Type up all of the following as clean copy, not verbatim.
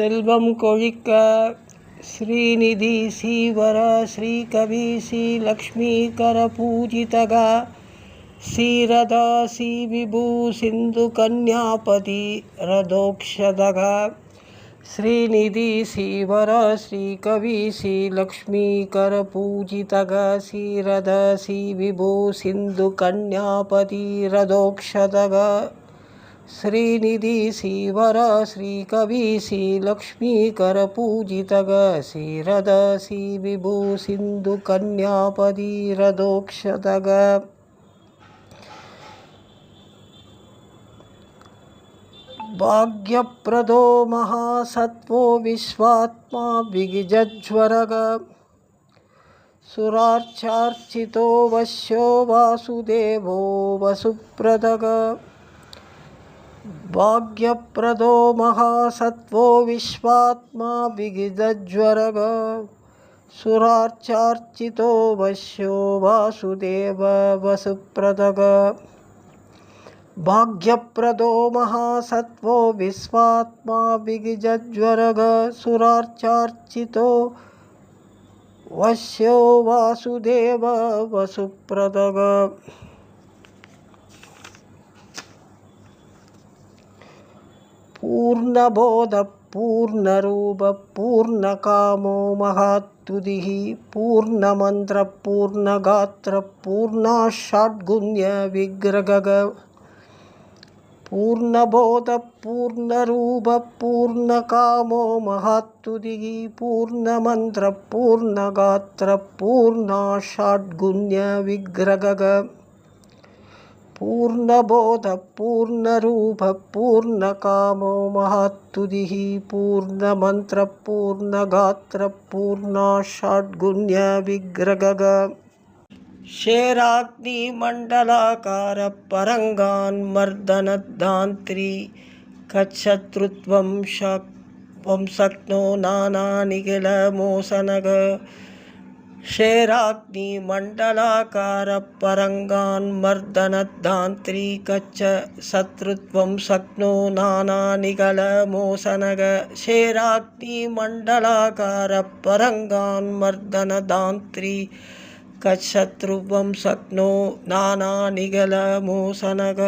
செல்வம் கொழிக்க ஸ்ரீநிதி சீவர ஸ்ரீகவி ஸ்ரீலக்ஷ்மீகர பூஜிதக ஸ்ரீரதா ஸ்ரீவிபூ சிந்து கன்யாபதி ரதோக்ஷதக ஸ்ரீநிதி சீவர ஸ்ரீகவி ஸ்ரீலக்ஷ்மீகர பூஜிதக ஸ்ரீரதா ஸ்ரீவிபூ சிந்து கன்யாபதி ரதோக்ஷதக Srinidhi Shriver श्रीकवि श्रीलक्ष्मीकर पूजितग श्रीरद श्रीविभू सिंधु कन्यापति रदोक्षतग भाग्यप्रदो महासत्वो विश्वात्मा विगिजज्वरग सुरार्चार्चितो वश्यो वासुदेवो वसुप्रदग भाग्यप्रदो महासत्वो विश्वात्मा विगिधज्वरग सुरार्चार्चितो वश्यो वासुदेव वसुप्रदग भाग्यप्रदो महासत्वो विश्वात्मा विगिधज्वरग सुरार्चार्चितो वश्यो वासुदेव वसुप्रदग पूर्णबोध पूर्णरूप पूर्णकामो महात्तुदिः पूर्णमन्त्र पूर्णगात्र पूर्णाषाड्गुण्य विग्रहग पूर्णबोध पूर्णरूप पूर्णकामो महात्तुदिः पूर्णमन्त्र पूर्णगात्र पूर्णाषाड्गुण्य विग्रहग पूर्णबोध पूर्णरूप पूर्णकामो महात्तुदिः पूर्णमन्त्र पूर्णगात्र पूर्णाषाड्गुण्य विग्रहग शेराग्निमण्डलाकार परङ्गान्मर्दनदान्त्री कच्छत्रुत्वं शक्नो नानानिखिलमोसनग शेराग्निमण्डलाकार परङ्गान्मर्दनदान्त्री कच्च शत्रुत्वं शक्नो नानानिखिलमोसनग शेराग्निमण्डलाकार परङ्गान्मर्दनदान्त्री कच्छत्रुत्वं शक्नो नानानिखिलमोसनग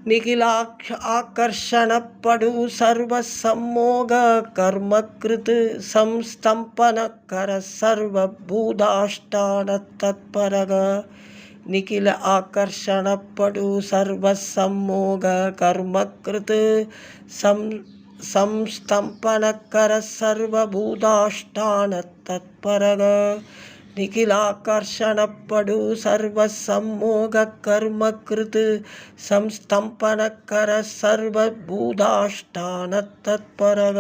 निखिलाक्ष आकर्षणपडु सर्वसम्मोग कर्मकृत संस्तंपनकर सर्वभूताष्टानतत्परग निखिल आकर्षणपडु सर्वसम्मोग कर्मकृत संस्तंपनकर सर्वभूताष्टानतत्परग निखिलाकर्षणपडु सर्वसम्मोग कर्मकृत संस्तंपनकर सर्वभूताष्टानतत्परग।